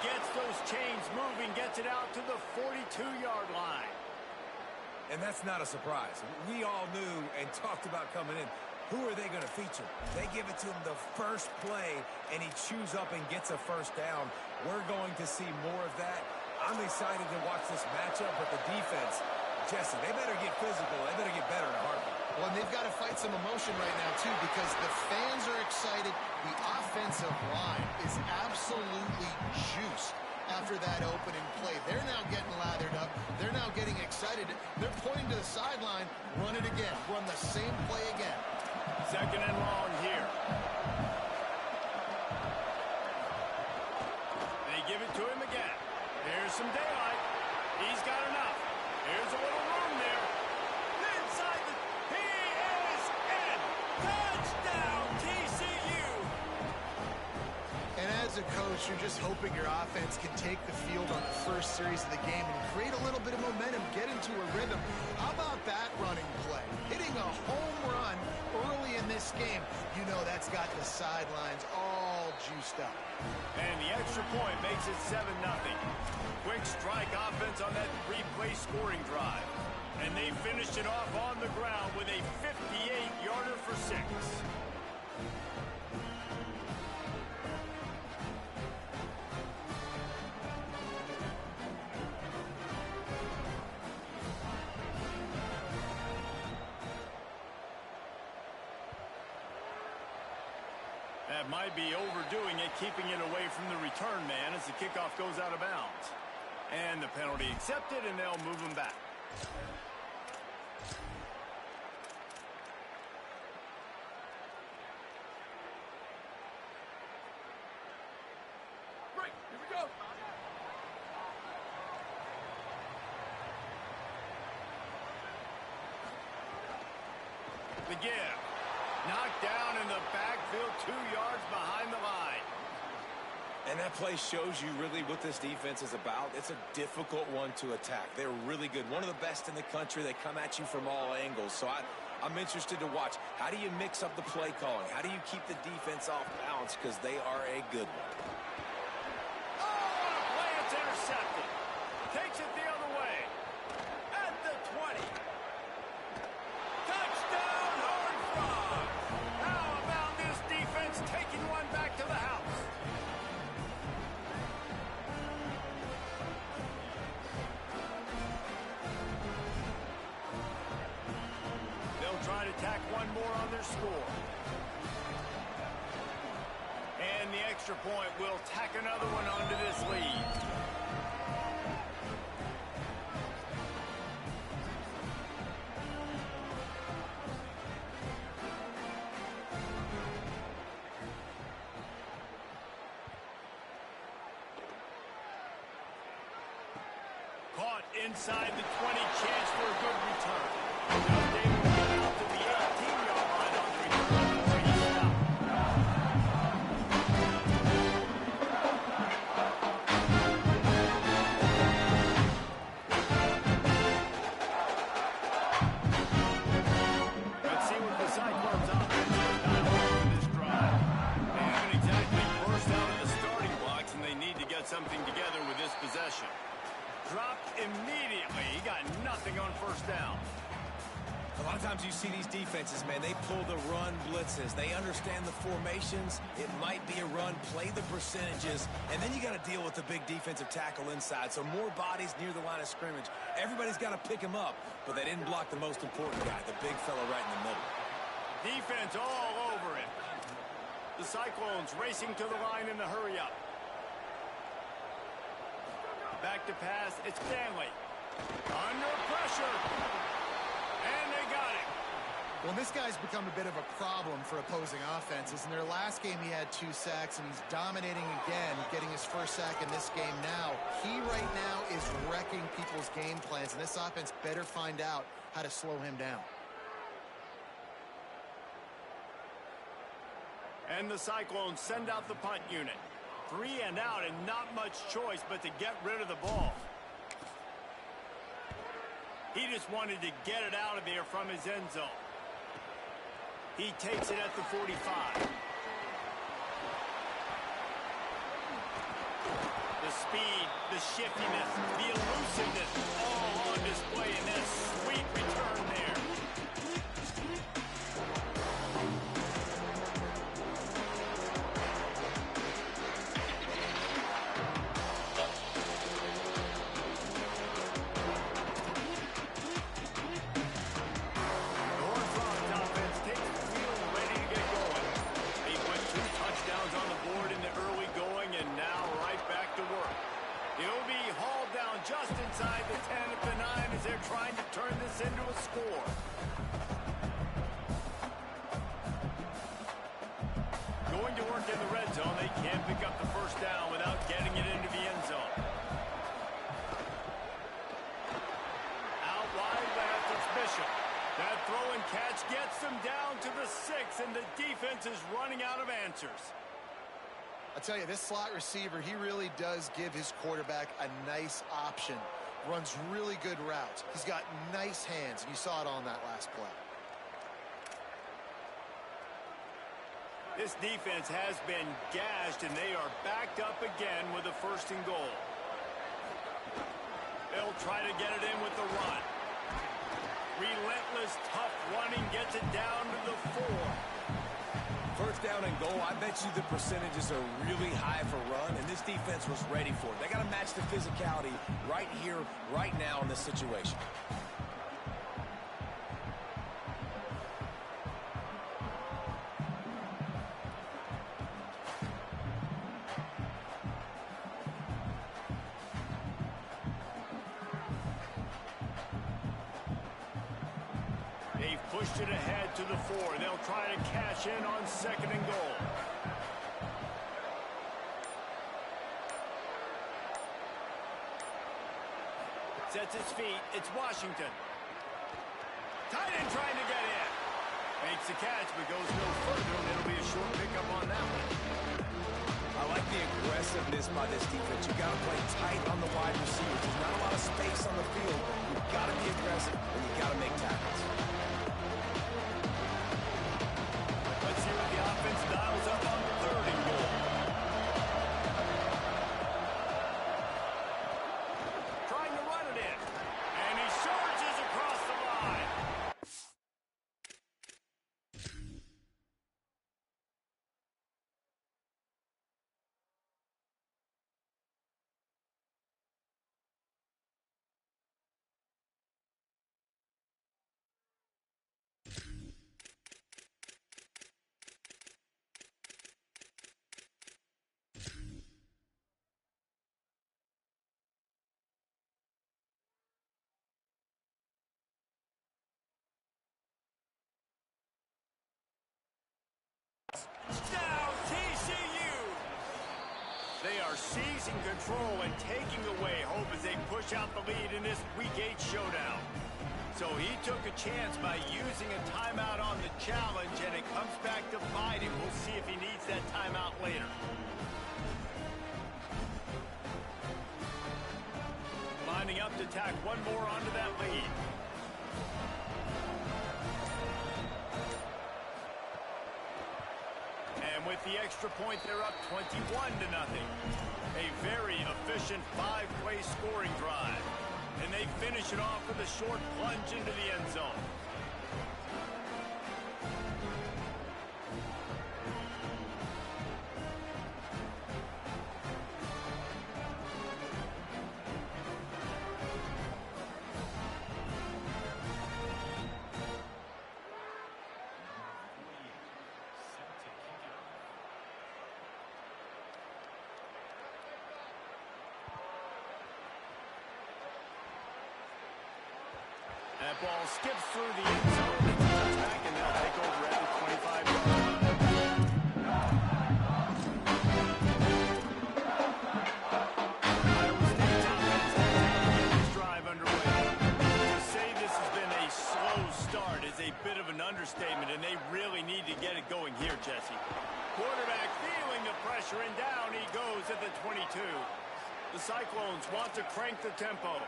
gets those chains moving, gets it out to the 42-yard line. And that's not a surprise. We all knew and talked about coming in. Who are they going to feature? They give it to him the first play, and he chews up and gets a first down. We're going to see more of that. I'm excited to watch this matchup, but the defense, Jesse, they better get physical. They better get better in a heartbeat. Well, and they've got to fight some emotion right now, too, because the fans are excited. The offensive line is absolutely juiced after that opening play. They're now getting lathered up. They're now getting excited. They're pointing to the sideline. Run it again. Run the same play again. Second and long here. They give it to him again. Here's some daylight. He's got enough. Here's a little room there. Inside the... He is in! Touchdown, TCU! And as a coach, you're just hoping your offense can take the field on the first series of the game and create a little bit of momentum, get into a rhythm. How about that running play? Hitting a home run early in this game. You know that's got the sidelines all juiced up. And the extra point makes it 7-0. Quick strike offense on that three-play scoring drive. And they finished it off on the ground with a 58-yarder for 6. That might be overdoing it, keeping it away from the return man as the kickoff goes out of bounds. And the penalty accepted, and they'll move him back. Right, here we go. The give. Knocked down in the backfield, 2 yards behind the line. And that play shows you really what this defense is about. It's a difficult one to attack. They're really good. One of the best in the country. They come at you from all angles. So I'm interested to watch. How do you mix up the play calling? How do you keep the defense off balance? Because they are a good one. Oh, play, it's intercepted. Takes it the other way. At the 20. Touchdown, Horned Frogs. How about this defense taking one back to the house? They'll try to tack one more on their score. And the extra point will tack another one onto this lead. Caught inside the 20, chance for a good return. Now they will get out to the 18-yard line on the return before he stopped. Let's see what the Cyclones offense has done for this drive. They haven't exactly burst out of the starting blocks, and they need to get something together with this possession. Dropped immediately. He got nothing on first down. A lot of times you see these defenses, man, they pull the run blitzes. They understand the formations. It might be a run, play the percentages, and then you got to deal with the big defensive tackle inside. So more bodies near the line of scrimmage. Everybody's got to pick him up, but they didn't block the most important guy, the big fella right in the middle. Defense all over it. The Cyclones racing to the line in the hurry up. Back to pass, it's Stanley. Under pressure. And they got it. Well, this guy's become a bit of a problem for opposing offenses. In their last game, he had 2 sacks, and he's dominating again, getting his first sack in this game now. He right now is wrecking people's game plans, and this offense better find out how to slow him down. And the Cyclones send out the punt unit. 3 and out, and not much choice but to get rid of the ball. He just wanted to get it out of there from his end zone. He takes it at the 45. The speed, the shiftiness, the elusiveness, all on display in this sweet return there. Just inside the 10 at the 9 as they're trying to turn this into a score. Going to work in the red zone. They can't pick up the first down without getting it into the end zone. Out wide left, it's Bishop. That throw and catch gets them down to the 6, and the defense is running out of answers. I tell you, this slot receiver, he really does give his quarterback a nice option. Runs really good routes. He's got nice hands, and you saw it on that last play. This defense has been gashed, and they are backed up again with a 1st and goal. They'll try to get it in with the run. Relentless, tough running gets it down to the 4. 1st down and goal, I bet you the percentages are really high for run, and this defense was ready for it. They got to match the physicality right here, right now in this situation. They've pushed it ahead to the 4. They'll try to cash in on 2nd and goal. Sets his feet. It's Washington. Tight end trying to get in. Makes the catch, but goes no further, and it'll be a short pickup on that one. I like the aggressiveness by this defense. You've got to play tight on the wide receivers. There's not a lot of space on the field. You've got to be aggressive, and you've got to make tackles. Let's see what the offense dials up on 3rd and goal. Trying to run it in. And he surges across the line. Now TCU. They are seizing control and taking away hope as they push out the lead in this Week 8 showdown. So he took a chance by using a timeout on the challenge, and it comes back to bite him. We'll see if he needs that timeout later. Lining up to tack one more onto that lead. And with the extra point, they're up 21-0. A very efficient 5-play scoring drive. And they finish it off with a short plunge into the end zone. That ball skips through the end zone. It's a touchback, and they'll take over at the 25-yard line. Iowa State's offense has to get this drive underway. To say this has been a slow start is a bit of an understatement, and they really need to get it going here, Jesse. Quarterback feeling the pressure, and down he goes at the 22. The Cyclones want to crank the tempo.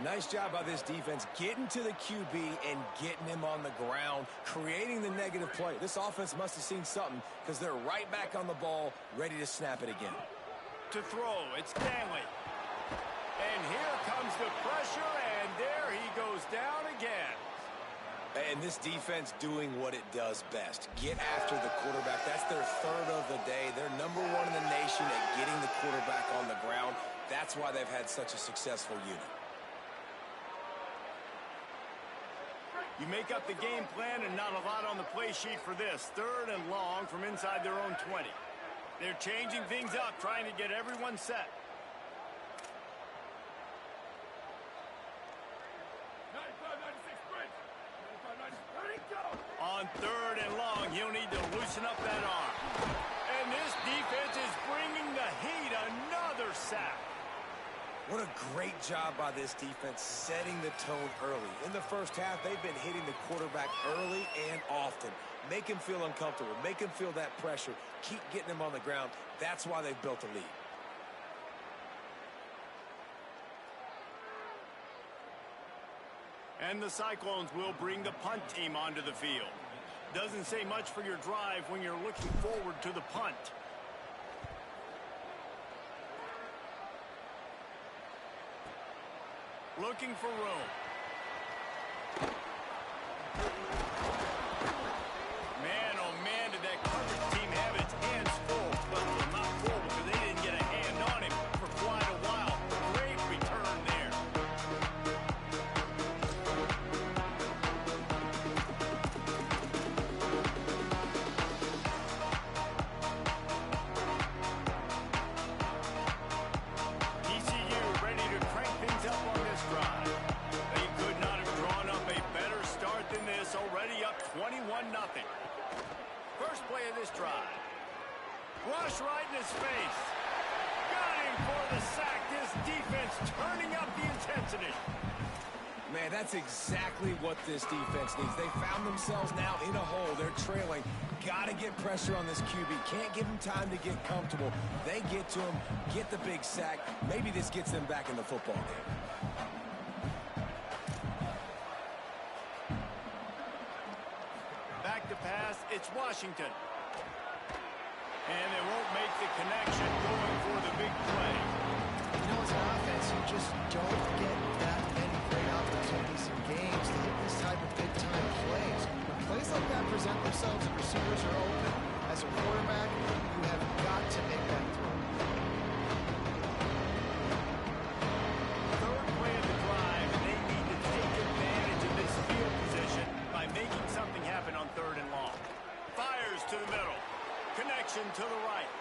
Nice job by this defense getting to the QB and getting him on the ground, creating the negative play. This offense must have seen something because they're right back on the ball, ready to snap it again. to throw. It's Stanley. And here comes the pressure, and there he goes down again. And this defense doing what it does best. Get after the quarterback. That's their third of the day. They're number one in the nation at getting the quarterback on the ground. That's why they've had such a successful unit. You make up the game plan and not a lot on the play sheet for this. 3rd and long from inside their own 20. They're changing things up, trying to get everyone set. On 3rd and long, he'll need to loosen up that arm. And this defense is bringing the heat. Another sack. What a great job by this defense setting the tone early. In the first half, they've been hitting the quarterback early and often. Make him feel uncomfortable. Make him feel that pressure. Keep getting him on the ground. That's why they've built a lead. And the Cyclones will bring the punt team onto the field. Doesn't say much for your drive when you're looking forward to the punt. Looking for room. Man, oh man, did that coverage team have its hands full. Well, not full because they didn't get a hand on him for quite a while. Great return there. TCU ready to crank things up on this drive. They could not have drawn up a better start than this, already up 21-0. First play of this drive. Rush right in his face. Got him for the sack. This defense turning up the intensity. Man, that's exactly what this defense needs. They found themselves now in a hole. They're trailing. Got to get pressure on this QB. Can't give him time to get comfortable. They get to him, get the big sack. Maybe this gets them back in the football game. Back to pass. It's Washington. And they won't make the connection going for the big play. You know, as an offense, you just don't get that many great opportunities in games to hit this type of big-time plays. When plays like that present themselves and receivers are open, as a quarterback, you have got to make that throw. Third play of the drive, and they need to take advantage of this field position by making something happen on 3rd and long. Fires to the middle. Connection to the right.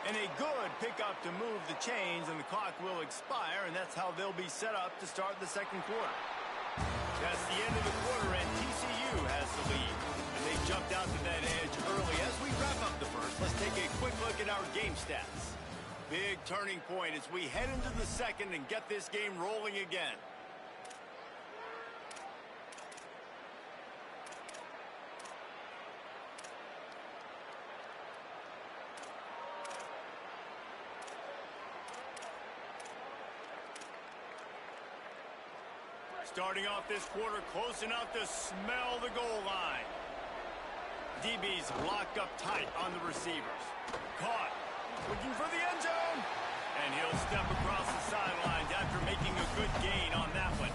And a good pickup to move the chains, and the clock will expire, and that's how they'll be set up to start the second quarter. That's the end of the quarter, and TCU has the lead. And they jumped out to that edge early. As we wrap up the first, let's take a quick look at our game stats. Big turning point as we head into the second and get this game rolling again. Starting off this quarter close enough to smell the goal line. DB's locked up tight on the receivers. Caught. Looking for the end zone. And he'll step across the sidelines after making a good gain on that one.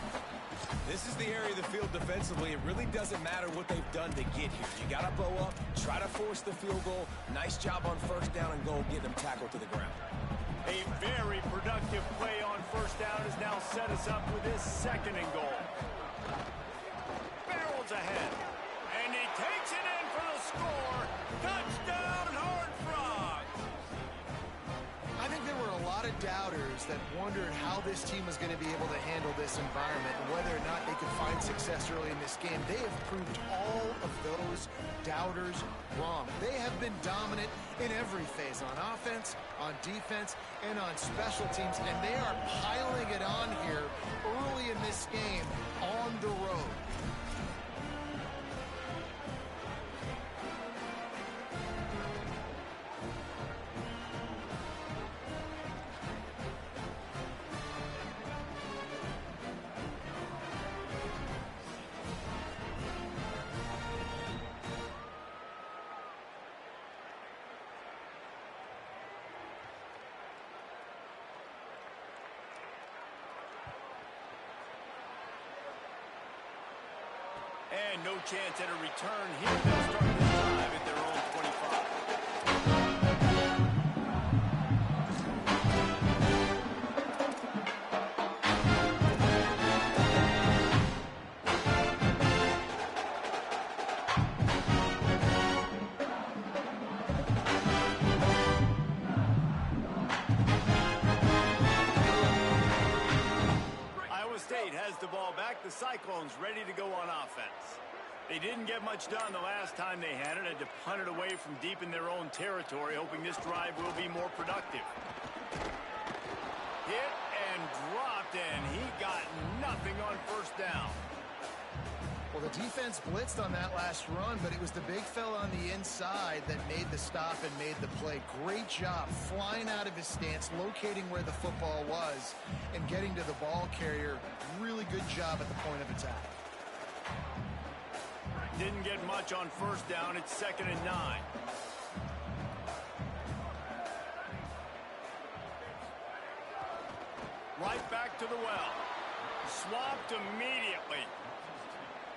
This is the area of the field defensively. It really doesn't matter what they've done to get here. You got to bow up, try to force the field goal. Nice job on 1st down and goal, getting them tackled to the ground. A very productive play on 1st down has now set us up with this 2nd and goal. Barrels ahead. And he takes it in for the score. Touchdown, Horned Frogs! I think there were a lot of doubters that wondered how this team was going to be able to handle this environment and whether or not they could find success early in this game. They have proved all of those doubters wrong. They have been dominant in every phase, on offense, on defense, and on special teams, and they are piling it on here early in this game on the road. And no chance at a return here. They'll start this drive at their own 25. State has the ball back. The Cyclones ready to go on offense. They didn't get much done the last time they had it. Had to punt it away from deep in their own territory, hoping this drive will be more productive. Hit and dropped, and he got nothing on first down. Well, the defense blitzed on that last run, but it was the big fella on the inside that made the stop and made the play. Great job flying out of his stance, locating where the football was, and getting to the ball carrier. Really good job at the point of attack. Didn't get much on first down. It's 2nd and 9. Right back to the well. Swamped immediately.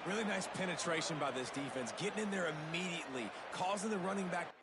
Really nice penetration by this defense, getting in there immediately, causing the running back.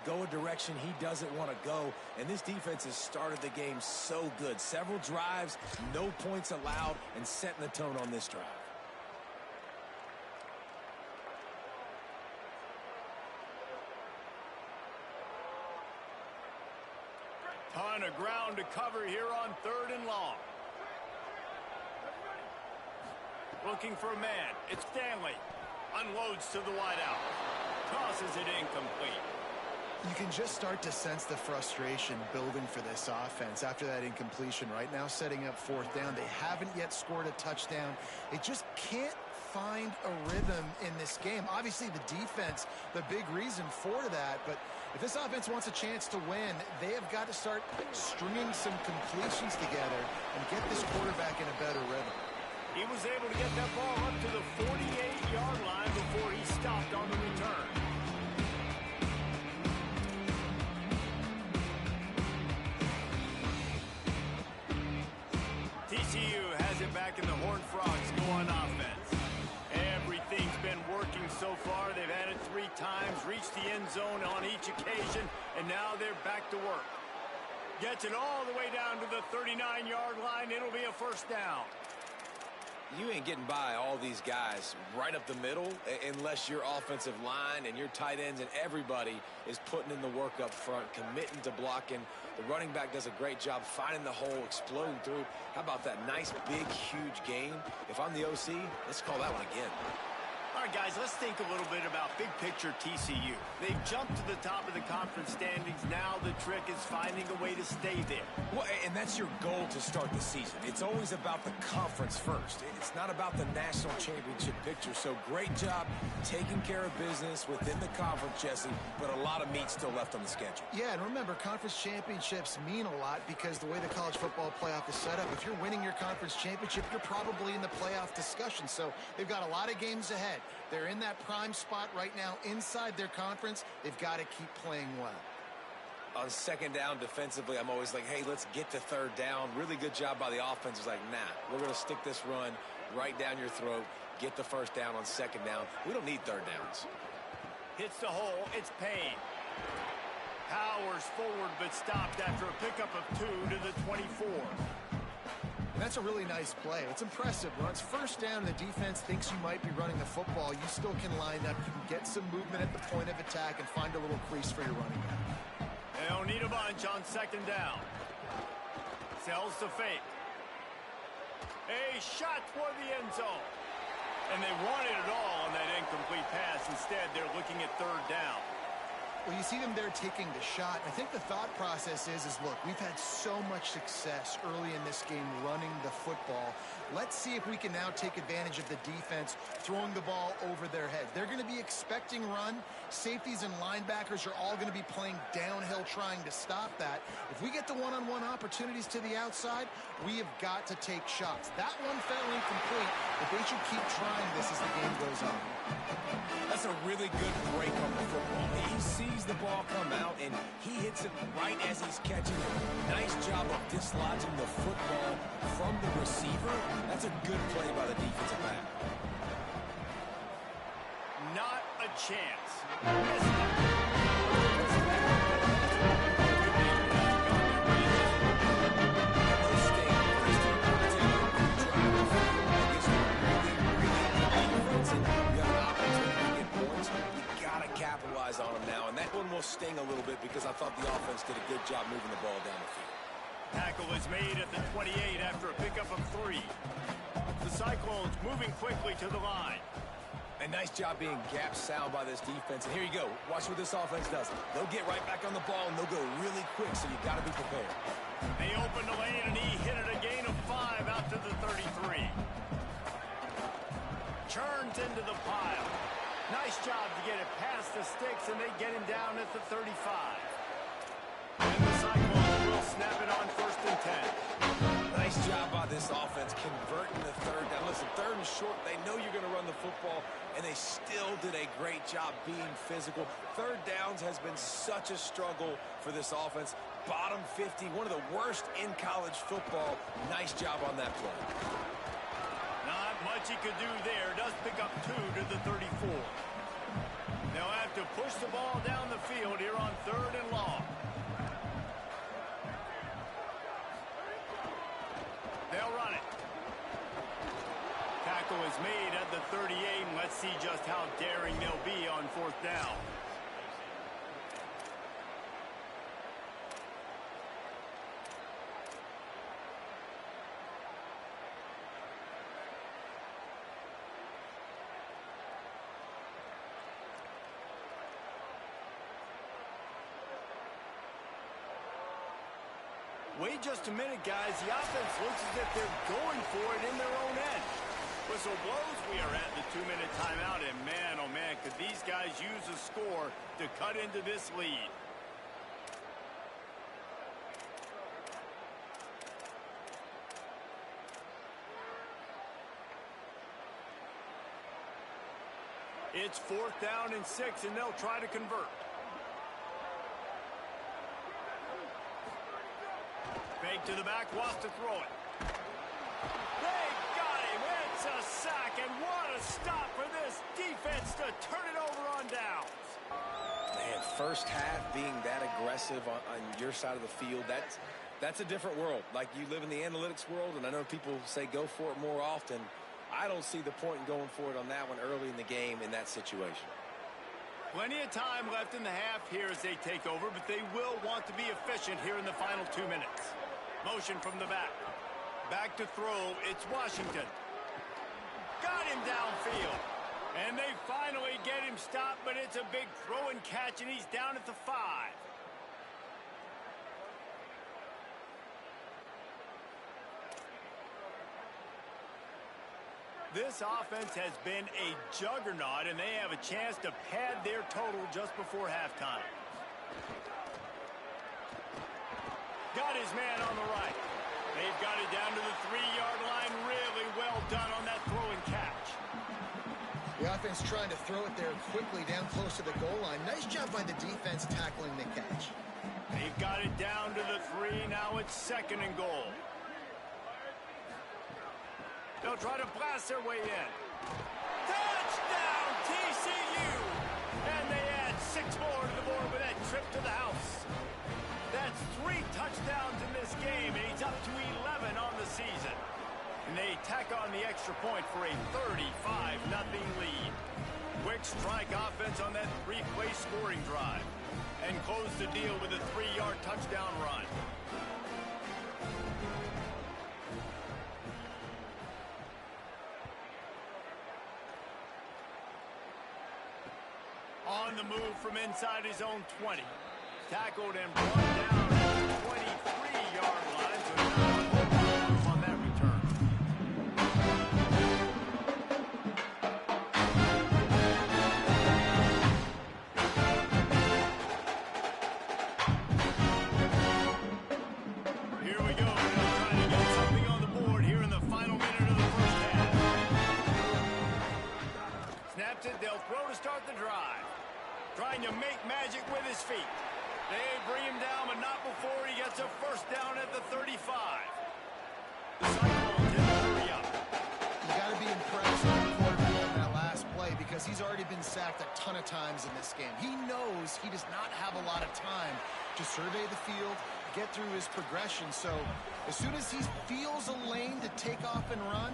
Go a direction he doesn't want to go, and this defense has started the game so good. Several drives, no points allowed, and setting the tone on this drive. Ton of ground to cover here on 3rd and long. Looking for a man. It's Stanley. Unloads to the wideout. Tosses it incomplete. You can just start to sense the frustration building for this offense after that incompletion. Right now, setting up 4th down. They haven't yet scored a touchdown. They just can't find a rhythm in this game. Obviously, the defense, the big reason for that. But if this offense wants a chance to win, they have got to start stringing some completions together and get this quarterback in a better rhythm. He was able to get that ball up to the 48-yard line before he stopped on the return. TCU has it back in the Horned Frogs go on offense. Everything's been working so far. They've had it 3 times, reached the end zone on each occasion, and now they're back to work. Gets it all the way down to the 39-yard line. It'll be a 1st down. You ain't getting by all these guys right up the middle unless your offensive line and your tight ends and everybody is putting in the work up front, committing to blocking. The running back does a great job finding the hole, exploding through. How about that nice, big, huge gain? If I'm the OC, let's call that one again. All right, guys, let's think a little bit about big picture TCU. They've jumped to the top of the conference standings. Now the trick is finding a way to stay there. Well, and that's your goal to start the season. It's always about the conference first. It's not about the national championship picture. So great job taking care of business within the conference, Jesse, but a lot of meat still left on the schedule. Yeah, and remember, conference championships mean a lot because the way the college football playoff is set up, if you're winning your conference championship, you're probably in the playoff discussion. So they've got a lot of games ahead. They're in that prime spot right now inside their conference. They've got to keep playing well. On 2nd down defensively, I'm always like, hey, let's get to 3rd down. Really good job by the offense. It's like, nah, we're going to stick this run right down your throat, get the 1st down on 2nd down. We don't need 3rd downs. Hits the hole. It's Payne. Powers forward, but stopped after a pickup of 2 to the 24. That's a really nice play. It's impressive. When it's 1st down, the defense thinks you might be running the football. You still can line up. You can get some movement at the point of attack and find a little crease for your running back. They don't need a bunch on 2nd down. Sells to fake. A shot toward the end zone. And they wanted it all on that incomplete pass. Instead, they're looking at 3rd down. Well, you see them there taking the shot. I think the thought process is look, we've had so much success early in this game running the football. Let's see if we can now take advantage of the defense throwing the ball over their heads. They're going to be expecting run. Safeties and linebackers are all going to be playing downhill trying to stop that. If we get the one-on-one opportunities to the outside, we have got to take shots. That one fell incomplete, but they should keep trying this as the game goes on. That's a really good break on the football. He sees the ball come out, and he hits it right as he's catching it. Nice job of dislodging the football from the receiver. That's a good play by the defensive back. Not a chance. Missed it. On him now, and that one will sting a little bit because I thought the offense did a good job moving the ball down the field. Tackle is made at the 28 after a pickup of 3. The Cyclones moving quickly to the line. A nice job being gap sound by this defense, and here you go. Watch what this offense does. They'll get right back on the ball, and they'll go really quick, so you got to be prepared. They opened the lane, and he hit it a gain of 5 out to the 33. Churns into the pile. Nice job to get it past the sticks, and they get him down at the 35. And the Cyclones will snap it on 1st and 10. Nice job by this offense converting the 3rd down. Listen, 3rd and short, they know you're going to run the football, and they still did a great job being physical. 3rd downs has been such a struggle for this offense. Bottom 50, one of the worst in college football. Nice job on that play. Not much he could do there. Does pick up 2 to the 34. They'll have to push the ball down the field here on 3rd and long. They'll run it. Tackle is made at the 38, and let's see just how daring they'll be on 4th down. Wait just a minute, guys. The offense looks as if they're going for it in their own end. Whistle blows. We are at the 2-minute timeout, and man, oh man, could these guys use a score to cut into this lead. It's 4th down and 6, and they'll try to convert. Fake to the back, wants to throw it. They got him. It's a sack, and what a stop for this defense to turn it over on downs. Man, first half being that aggressive on your side of the field, that's a different world. Like, you live in the analytics world, and I know people say go for it more often. I don't see the point in going for it on that one early in the game in that situation. Plenty of time left in the half here as they take over, but they will want to be efficient here in the final 2 minutes. Motion from the back. Back to throw. It's Washington. Got him downfield. And they finally get him stopped, but it's a big throw and catch, and he's down at the 5. This offense has been a juggernaut, and they have a chance to pad their total just before halftime. Got his man on the right. They've got it down to the 3-yard line. Really well done on that throw and catch. The offense trying to throw it there quickly down close to the goal line. Nice job by the defense tackling the catch. They've got it down to the 3. Now it's 2nd and goal. They'll try to blast their way in. Touchdown, TCU! And they add 6 more to the board with that trip to the house. That's 3 touchdowns in this game, and he's up to 11 on the season. And they tack on the extra point for a 35-0 lead. Quick strike offense on that 3-play scoring drive. And close the deal with a 3-yard touchdown run. On the move from inside his own 20. Tackled and brought down at the 23-yard line, so not a whole lot of room on that return. Here we go. They'll try to get something on the board here in the final minute of the first half. Snaps it. They'll throw to start the drive. Trying to make magic with his feet. They bring him down, but not before he gets a first down at the 35. The Cyclones didn't hurry up. You got to be impressed with the quarterback on that last play because he's already been sacked a ton of times in this game. He knows he does not have a lot of time to survey the field, get through his progression. So as soon as he feels a lane to take off and run,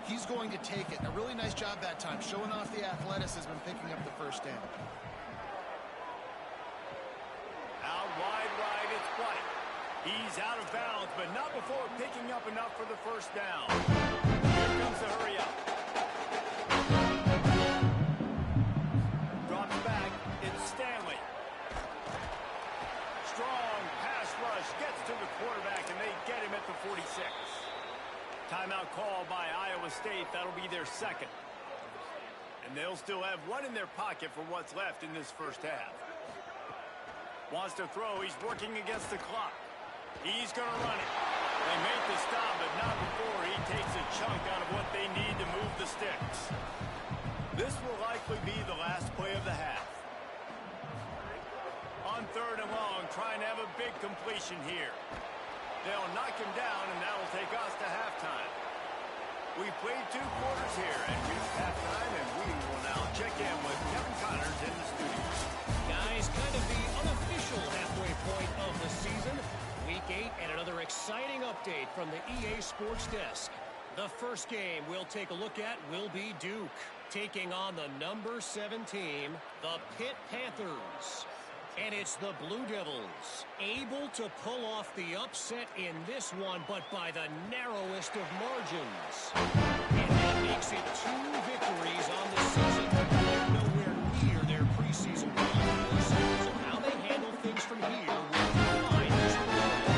he's going to take it. A really nice job that time, showing off the athleticism and picking up the first down. Out wide, it's White. He's out of bounds, but not before picking up enough for the first down. Here comes the hurry up. Drops back. It's Stanley. Strong pass rush gets to the quarterback, and they get him at the 46. Timeout call by Iowa State. That'll be their second. And they'll still have one in their pocket for what's left in this first half. Wants to throw. He's working against the clock. He's going to run it. They make the stop, but not before he takes a chunk out of what they need to move the sticks. This will likely be the last play of the half. On third and long, trying to have a big completion here. They'll knock him down, and that'll take us to halftime. We've played 2 quarters here and reached halftime, and we will now check in with Kevin Connors in the studio. Guys, kind of the unofficial halfway point of the season. Week 8 and another exciting update from the EA Sports Desk. The first game we'll take a look at will be Duke, taking on the number 7 team, the Pitt Panthers. And it's the Blue Devils, able to pull off the upset in this one, but by the narrowest of margins. And that makes it 2 victories on the season. They're nowhere near their preseason run. So how they handle things from here will define this program.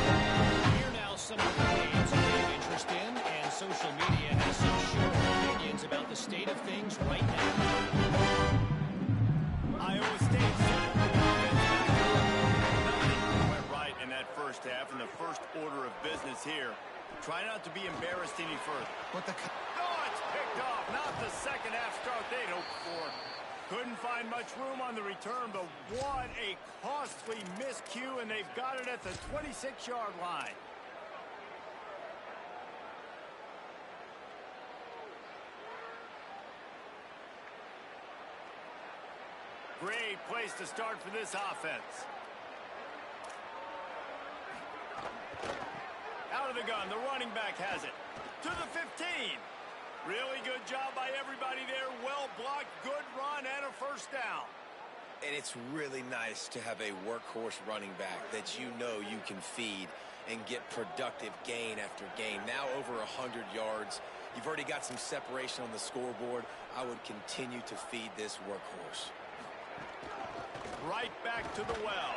Here now some of the games that they have interest in, and social media has some sure opinions about the state of things right now. Iowa State set the offense back up. Nothing went right in that first half, and the first order of business here. Try not to be embarrassed any further. But the It's picked off. Not the second half start they'd hoped for. Couldn't find much room on the return, but what a costly miscue, and they've got it at the 26-yard line. Great place to start for this offense. Out of the gun, the running back has it. To the 15. Really good job by everybody there. Well blocked, good run, and a first down. And it's really nice to have a workhorse running back that you know you can feed and get productive gain after gain. Now over 100 yards. You've already got some separation on the scoreboard. I would continue to feed this workhorse. Right back to the well.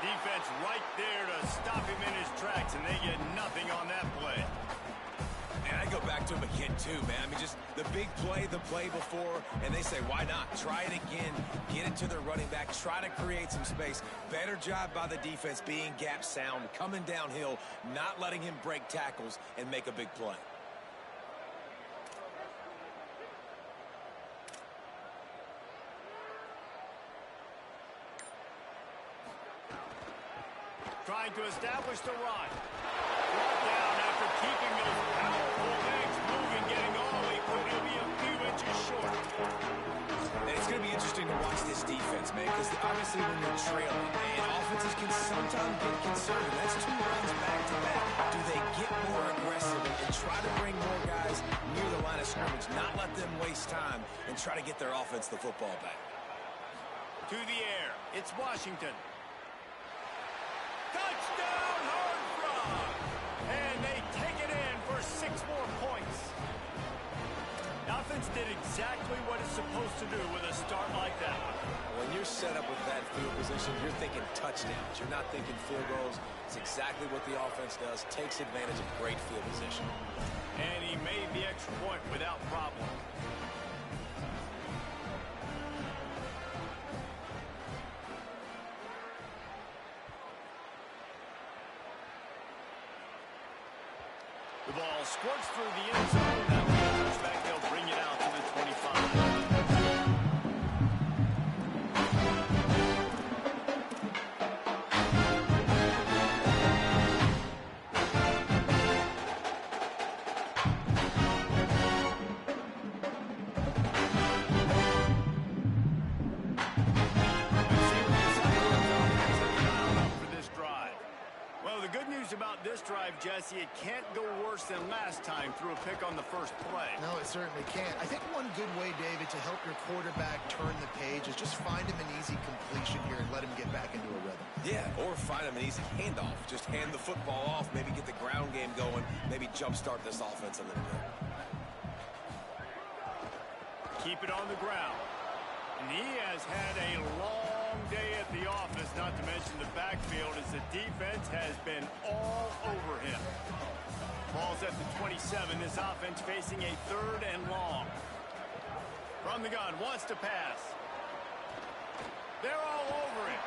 Defense right there to stop him in his tracks, and they get nothing on that play. And I go back to him again, too, man. I mean, just the big play, the play before, and they say, why not? Try it again. Get it to their running back. Try to create some space. Better job by the defense being gap sound, coming downhill, not letting him break tackles and make a big play. Trying to establish the run. Brought down after keeping those powerful legs moving, getting all he could. He'll be a few inches short. And it's going to be interesting to watch this defense, man, because obviously when you're trailing, and offenses can sometimes get conservative. That's 2 runs back-to-back. Do they get more aggressive and try to bring more guys near the line of scrimmage, not let them waste time, and try to get their offense the football back? To the air. It's Washington. Touchdown, Hard Frog! And they take it in for 6 more points. offense did exactly what it's supposed to do with a start like that. When you're set up with that field position, you're thinking touchdowns. You're not thinking field goals. It's exactly what the offense does. Takes advantage of great field position. And he made the extra point without problem. The ball squirts through the end zone. That will be a touchback. They'll bring it out to the 25. About this drive, Jesse, it can't go worse than last time through a pick on the first play. No, it certainly can't. I think one good way, David, to help your quarterback turn the page is just find him an easy completion here and let him get back into a rhythm. Yeah, or find him an easy handoff. Just hand the football off, maybe get the ground game going, maybe jumpstart this offense a little bit. Keep it on the ground. And he has had a long day at the office, not to mention the backfield, as the defense has been all over him. Ball's at the 27. This offense facing a 3rd and long. From the gun, wants to pass. They're all over him.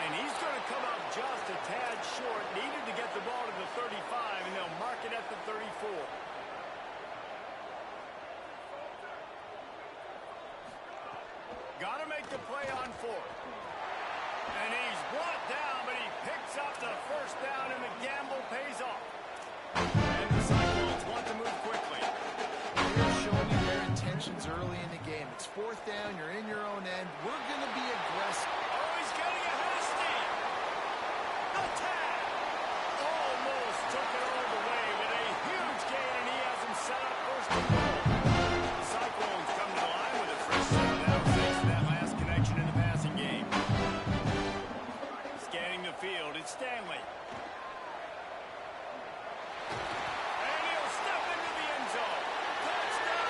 And he's going to come up just a tad short. Needed to get the ball to the 35, and they'll mark it at the 34. Got to make the play on 4th. And he's brought down, but he picks up the first down, and the gamble pays off. And the Cyclones want to move quickly. They're showing you their intentions early in the game. It's 4th down. You're in your own end. We're going to be aggressive. Oh, he's getting ahead of steam. Attack! Almost took it all the way with a huge gain, and he has him set up 1st and goal. The Cyclones come to the line with a fresh set down thanks to that last connection in the passing game. Scanning the field, it's Stanley. And he'll step into the end zone. Touchdown!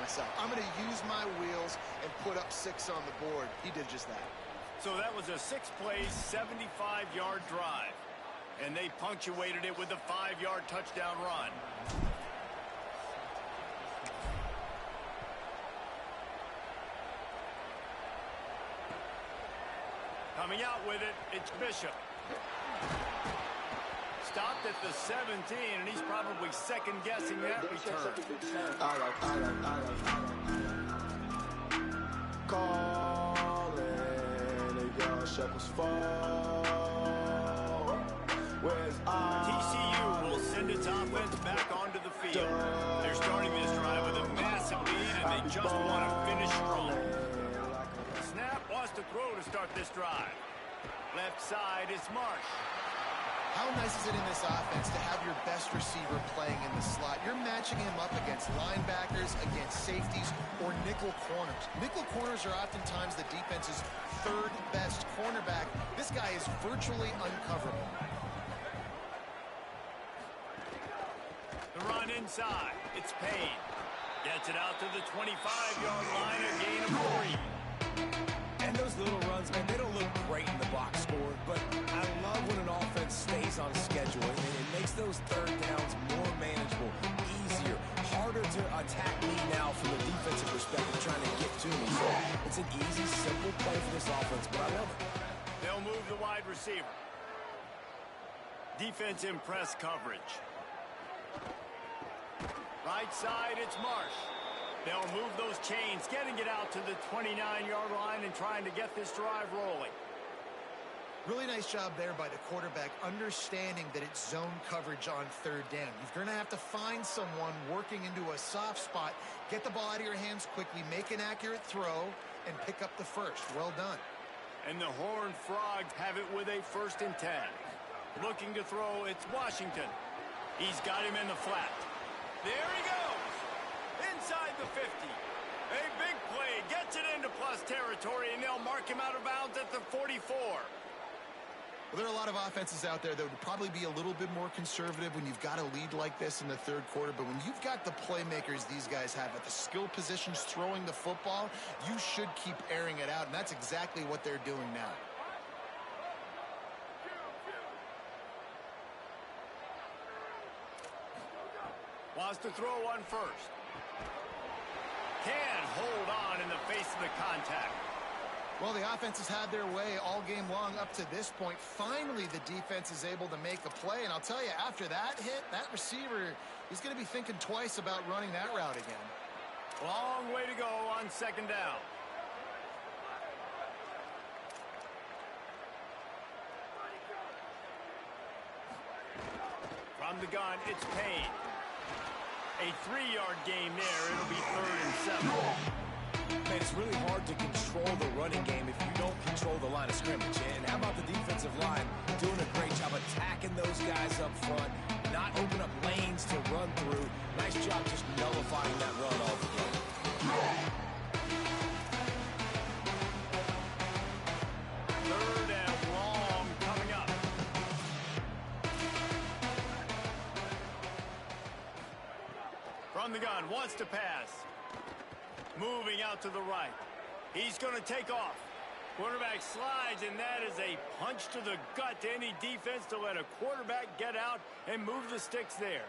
Myself. I'm going to use my wheels and put up 6 on the board. He did just that. So that was a 6-play, 75-yard drive. And they punctuated it with a 5-yard touchdown run. Coming out with it, it's Bishop. Stopped at the 17, and he's probably second-guessing that return. Calling the young shepherds fall. TCU will send its offense back onto the field. They're starting this drive with a massive lead, and they just want to finish strong. Snap wants to throw to start this drive. Left side is Marsh. How nice is it in this offense to have your best receiver playing in the slot? You're matching him up against linebackers, against safeties, or nickel corners. Nickel corners are oftentimes the defense's 3rd best cornerback. This guy is virtually uncoverable. The run inside. It's Payne. Gets it out to the 25-yard line, a gain of 3. And those little runs, man, they don't look great in the box score, but I love when an offense stays on schedule, and it makes those 3rd downs more manageable, easier, harder to attack me now from a defensive perspective, trying to get to me. So it's an easy, simple play for this offense, but I love it. They'll move the wide receiver. Defense in press coverage. Right side, it's Marsh. They'll move those chains, getting it out to the 29-yard line and trying to get this drive rolling. Really nice job there by the quarterback, understanding that it's zone coverage on 3rd down. You're going to have to find someone working into a soft spot, get the ball out of your hands quickly, make an accurate throw, and pick up the 1st. Well done. And the Horned Frogs have it with a 1st and 10. Looking to throw, it's Washington. He's got him in the flat. There he goes. inside the 50. A big play gets it into plus territory, and they'll mark him out of bounds at the 44. Well, there are a lot of offenses out there that would probably be a little bit more conservative when you've got a lead like this in the third quarter. But when you've got the playmakers these guys have at the skill positions throwing the football, you should keep airing it out. And that's exactly what they're doing now. Wants to throw one first. Can't hold on in the face of the contact. Well, the offense has had their way all game long up to this point. Finally, the defense is able to make a play. And I'll tell you, after that hit, that receiver is going to be thinking twice about running that route again. Long way to go on second down. From the gun, it's Payne. A 3-yard gain there. It'll be 3rd and 7. Man, it's really hard to control the running game if you don't control the line of scrimmage. And how about the defensive line doing a great job attacking those guys up front, not open up lanes to run through. Nice job just nullifying that run altogether. Third and long coming up. From the gun, wants to pass. Moving out to the right. He's going to take off. Quarterback slides, and that is a punch to the gut to any defense to let a quarterback get out and move the sticks there.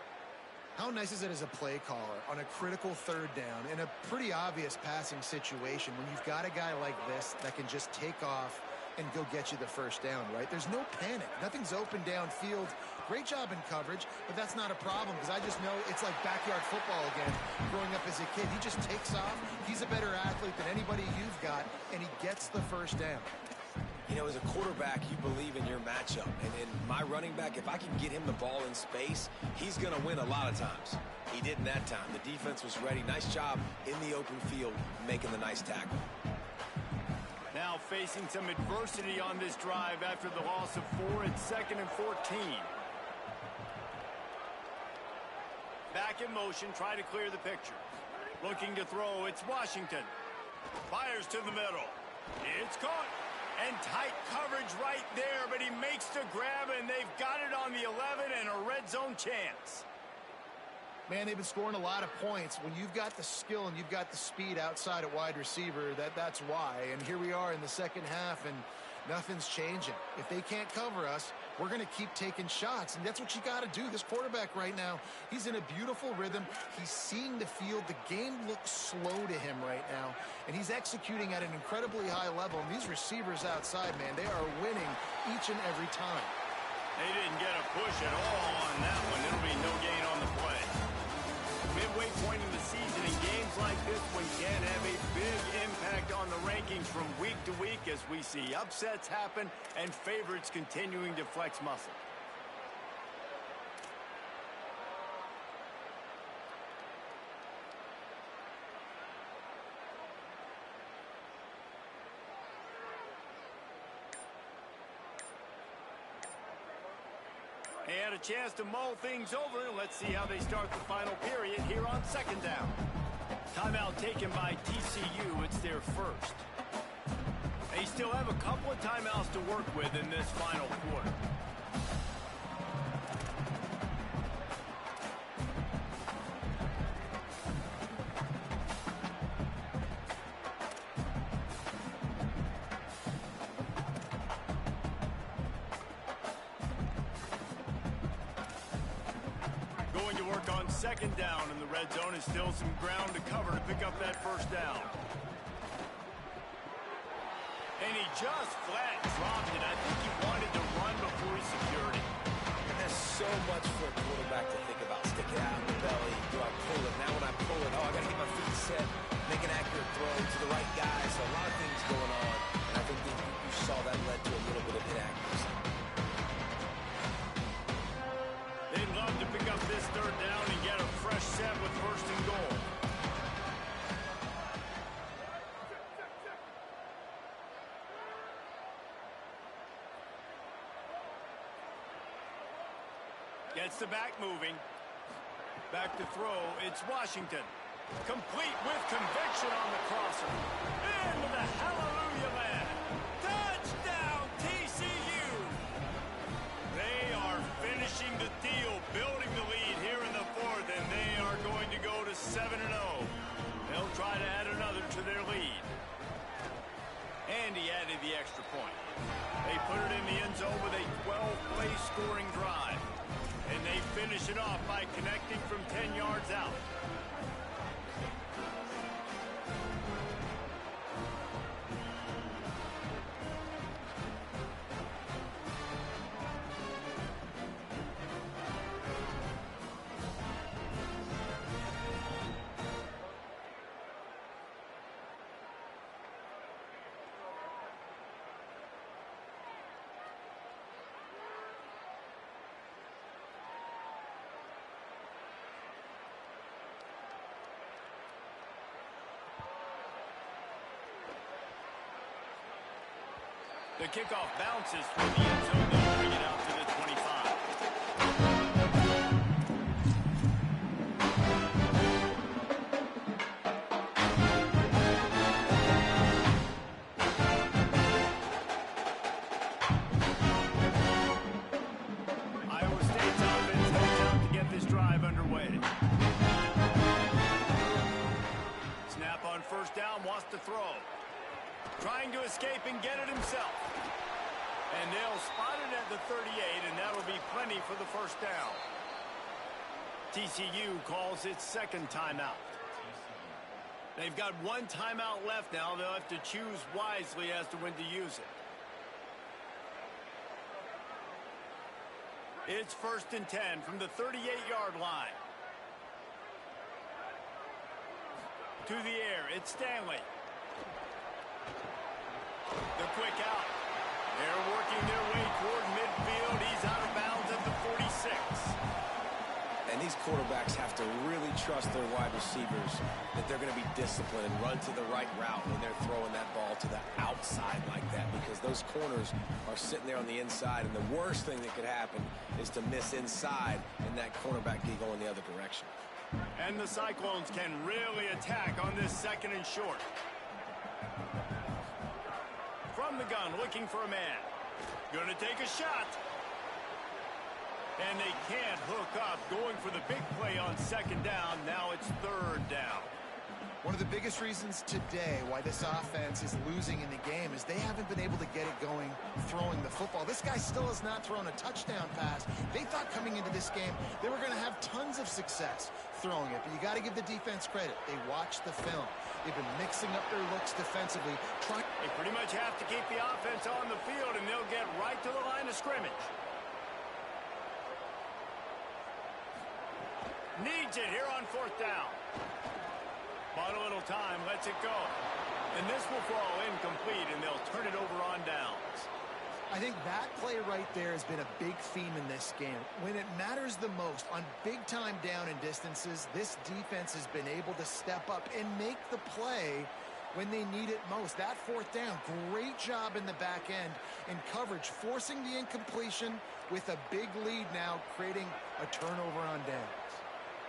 How nice is it as a play caller on a critical third down in a pretty obvious passing situation when you've got a guy like this that can just take off and go get you the first down, right? There's no panic. Nothing's open downfield. Great job in coverage, but that's not a problem because I just know it's like backyard football again. Growing up as a kid, he just takes off. He's a better athlete than anybody you've got, and he gets the first down. You know, as a quarterback, you believe in your matchup. And in my running back, if I can get him the ball in space, he's going to win a lot of times. He didn't that time. The defense was ready. Nice job in the open field making the nice tackle. Now facing some adversity on this drive after the loss of 4 and 2nd and 14. Back in motion, try to clear the picture. Looking to throw, it's Washington. Fires to the middle. It's caught. And tight coverage right there, but he makes the grab, and they've got it on the 11 and a red zone chance. Man, they've been scoring a lot of points. When you've got the skill and you've got the speed outside at wide receiver, that's why. And here we are in the second half, and nothing's changing. If they can't cover us, we're going to keep taking shots, and that's what you got to do. This quarterback right now, he's in a beautiful rhythm. He's seeing the field. The game looks slow to him right now, and he's executing at an incredibly high level. And these receivers outside, man, they are winning each and every time. They didn't get a push at all on that one. It'll be no gain on the play. Midway point in the season, in games like this one can have a big impact on the rankings from week to week as we see upsets happen and favorites continuing to flex muscle. They had a chance to mull things over. Let's see how they start the final period here on second down. Timeout taken by TCU. It's their first. They still have a couple of timeouts to work with in this final quarter. Second down in the red zone is still some ground to cover to pick up that first down. And he just flat dropped it. I think he wanted to run before he secured it. And there's so much for a quarterback to think about. Stick it out in the belly. Do I pull it? Now when I pull it, I got to get my feet set, make an accurate throw to the right guy. So a lot of things going on. And I think that you saw that led to a little bit of inaccuracy. They'd love to pick up this third down and get a fresh set with first and goal. Gets the back moving. Back to throw. It's Washington. Complete with conviction on the crosser. Into the hallelujah land. Touchdown, TCU! They are finishing the deal, building the lead here in the fourth, and they are going to go to 7-0. They'll try to add another to their lead. And he added the extra point. They put it in the end zone with a 12-play scoring drive. And they finish it off by connecting from 10 yards out. The kickoff bounces from the end zone. They'll bring it out to the 25. Iowa State's offense heads out to get this drive underway. Snap on first down, wants to throw. Trying to escape and get it himself. And they'll spot it at the 38, and that'll be plenty for the first down. TCU calls its second timeout. They've got one timeout left now. They'll have to choose wisely as to when to use it. It's 1st and 10 from the 38-yard line. To the air, it's Stanley. The quick out. They're working their way toward midfield. He's out of bounds at the 46. And these quarterbacks have to really trust their wide receivers that they're going to be disciplined and run to the right route when they're throwing that ball to the outside like that, because those corners are sitting there on the inside, and the worst thing that could happen is to miss inside and that cornerback be going the other direction. And the Cyclones can really attack on this 2nd and short. From the gun, looking for a man. Going to take a shot. And they can't hook up. Going for the big play on 2nd down. Now it's 3rd down. One of the biggest reasons today why this offense is losing in the game is they haven't been able to get it going throwing the football. This guy still has not thrown a touchdown pass. They thought coming into this game they were going to have tons of success throwing it, but you got to give the defense credit. They watched the film. They've been mixing up their looks defensively. They pretty much have to keep the offense on the field, and they'll get right to the line of scrimmage. Needs it here on 4th down. Bought a little time, lets it go. And this will fall incomplete, and they'll turn it over on downs. I think that play right there has been a big theme in this game. When it matters the most, on big-time down and distances, this defense has been able to step up and make the play when they need it most. That 4th down, great job in the back end in coverage, forcing the incompletion with a big lead now, creating a turnover on downs.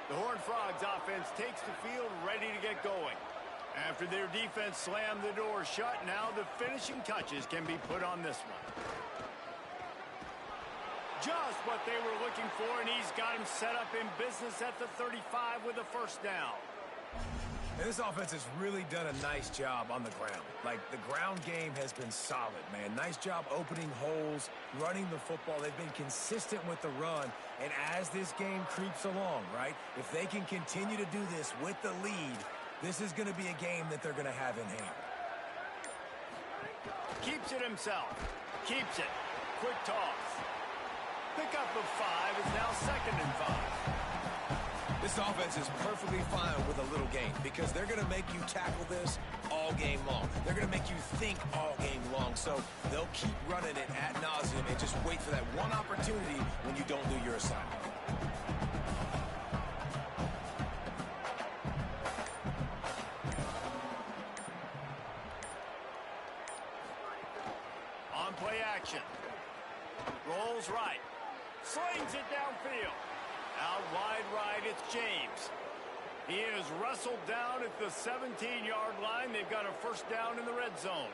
The Horned Frogs offense takes the field, ready to get going. After their defense slammed the door shut, now the finishing touches can be put on this one. Just what they were looking for, and he's got him set up in business at the 35 with a 1st down. And this offense has really done a nice job on the ground. Like, the ground game has been solid, man. Nice job opening holes, running the football. They've been consistent with the run. And as this game creeps along, right, if they can continue to do this with the lead, this is going to be a game that they're going to have in hand. Keeps it himself. Keeps it. Quick toss. Pickup of 5 is now 2nd and 5. This offense is perfectly fine with a little game because they're going to make you tackle this all game long. They're going to make you think all game long. So they'll keep running it ad nauseum and just wait for that one opportunity when you don't do your assignment. On play action. Rolls right. Slings it downfield. Out wide right, it's James. He is wrestled down at the 17-yard line. They've got a first down in the red zone.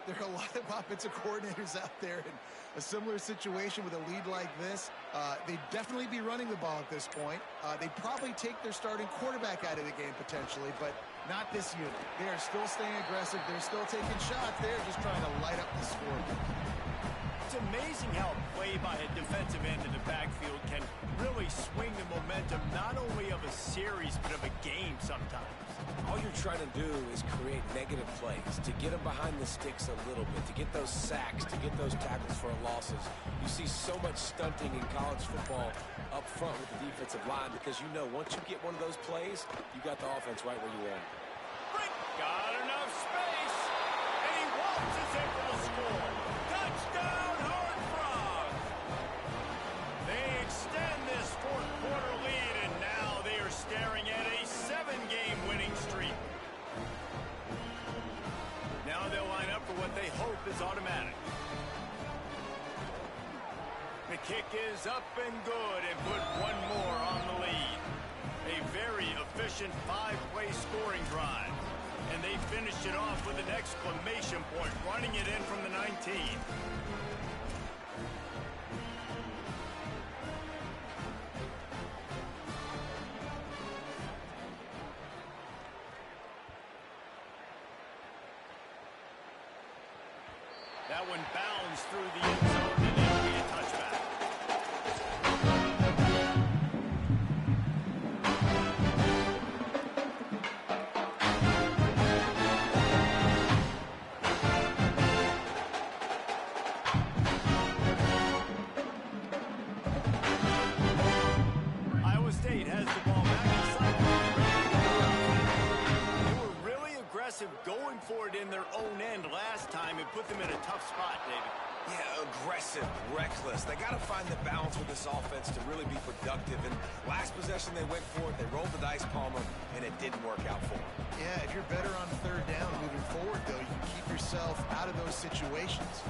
There are a lot of offensive coordinators out there in a similar situation with a lead like this. They'd definitely be running the ball at this point. They'd probably take their starting quarterback out of the game potentially, but not this unit. They are still staying aggressive. They're still taking shots. They're just trying to light up the scoreboard. It's amazing how a play by a defensive end in the backfield can really swing the momentum not only of a series but of a game sometimes. All you're trying to do is create negative plays, to get them behind the sticks a little bit, to get those sacks, to get those tackles for losses. You see so much stunting in college football up front with the defensive line because you know once you get one of those plays, you got the offense right where you want it. Got enough space, and he waltzes in for the score. Touchdown, Horned Frogs! They extend this fourth quarter lead, and now they are staring at a 7-game winning streak. Now they'll line up for what they hope is automatic. The kick is up and good and put one more on the lead. A very efficient 5-play scoring drive. And they finished it off with an exclamation point, running it in from the 19. That one bounds through the end zone and it'll be a touchback. Iowa State has the ball back inside. They were really aggressive going for it in their own end last time. It put them in a tough spot, David. Yeah, aggressive, reckless. They got to find the balance with this offense to really be productive. And last possession they went for it. They rolled the dice, Palmer, and it didn't work out for them. Yeah, if you're better on third down moving forward, though, you can keep yourself out of those situations.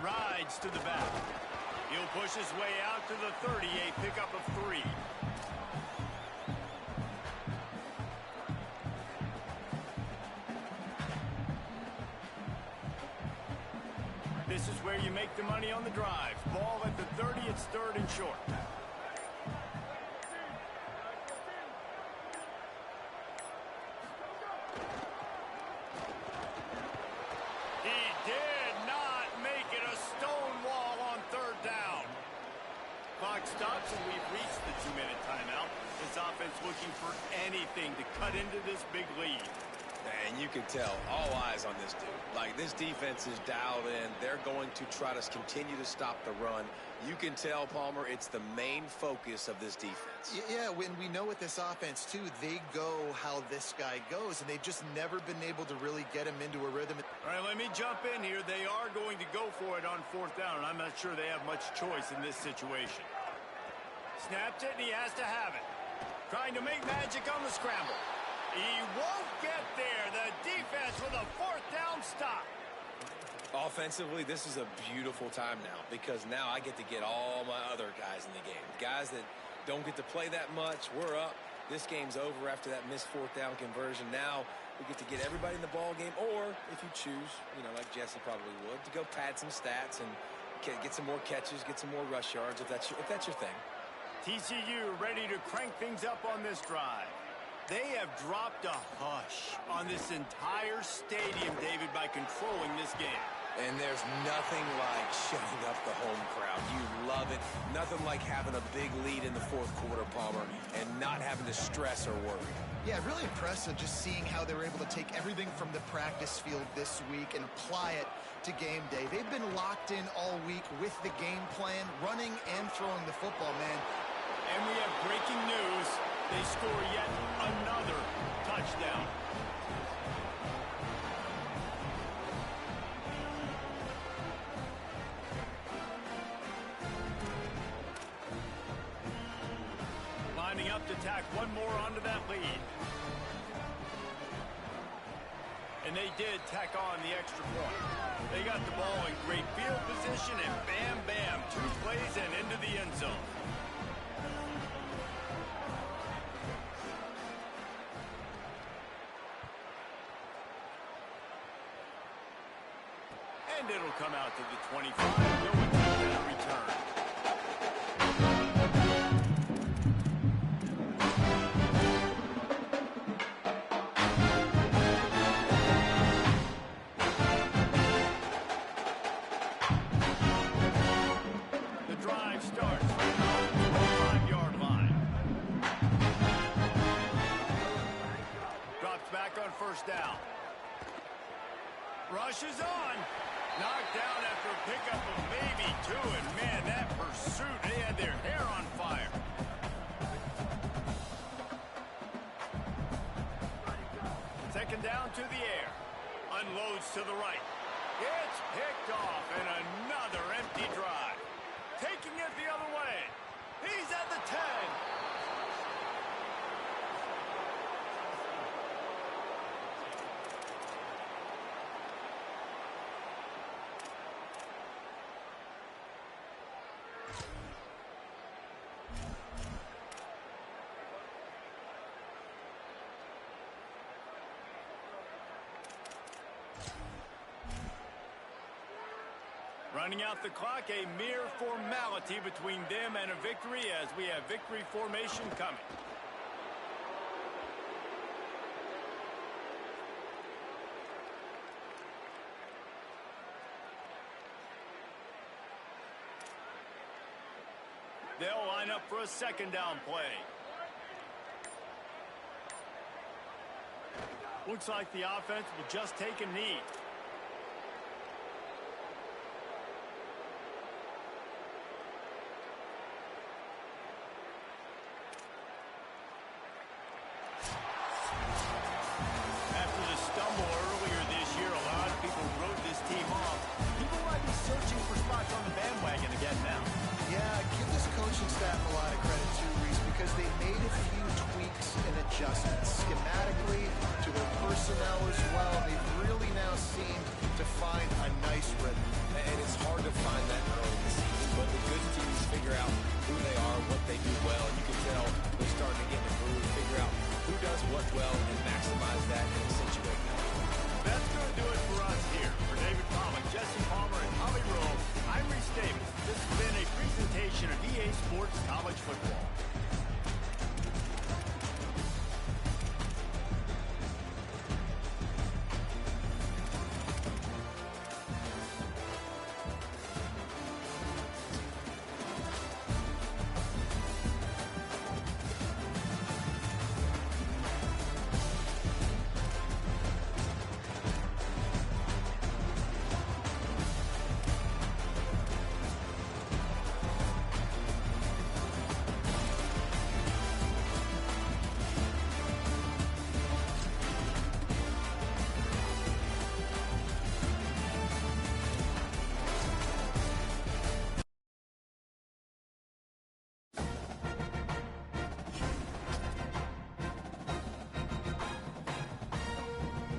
Rides to the back. He'll push his way out to the 30, a pickup of 3. This is where you make the money on the drive. Ball at the 30, it's 3rd and short. He did not make it a stone wall on 3rd down. Clock stops and we've reached the 2-minute timeout. This offense looking for anything to cut into this big lead. And you can tell, all eyes on this dude. Like, this defense is dialed in. They're going to try to continue to stop the run. You can tell, Palmer, it's the main focus of this defense. Yeah, when we know with this offense, too, they go how this guy goes, and they've just never been able to really get him into a rhythm. All right, let me jump in here. They are going to go for it on 4th down, and I'm not sure they have much choice in this situation. Snapped it, and he has to have it. Trying to make magic on the scramble. He won't get there. The defense with a 4th down stop. Offensively, this is a beautiful time now because now I get to get all my other guys in the game. Guys that don't get to play that much, we're up. This game's over after that missed 4th down conversion. Now we get to get everybody in the ball game, or if you choose, you know, like Jesse probably would, to go pad some stats and get some more catches, get some more rush yards if that's your thing. TCU ready to crank things up on this drive. They have dropped a hush on this entire stadium, David, by controlling this game. And there's nothing like shutting up the home crowd. You love it. Nothing like having a big lead in the 4th quarter, Palmer, and not having to stress or worry. Yeah, really impressive just seeing how they were able to take everything from the practice field this week and apply it to game day. They've been locked in all week with the game plan, running and throwing the football, man. And we have breaking news. They score yet another touchdown. Lining up to tack one more onto that lead. And they did tack on the extra point. They got the ball in great field position, and bam, bam, 2 plays and into the end zone. And it'll come out to the 25. No one can return. The drive starts from the 25-yard line. Drops back on first down. Rushes on. Knocked down after a pickup of maybe 2. And, man, that pursuit, they had their hair on fire. Second down to the air. Unloads to the right. It's picked off, and another empty drive. Taking it the other way. He's at the 10. Running out the clock, a mere formality between them and a victory as we have victory formation coming. They'll line up for a second down play. Looks like the offense will just take a knee.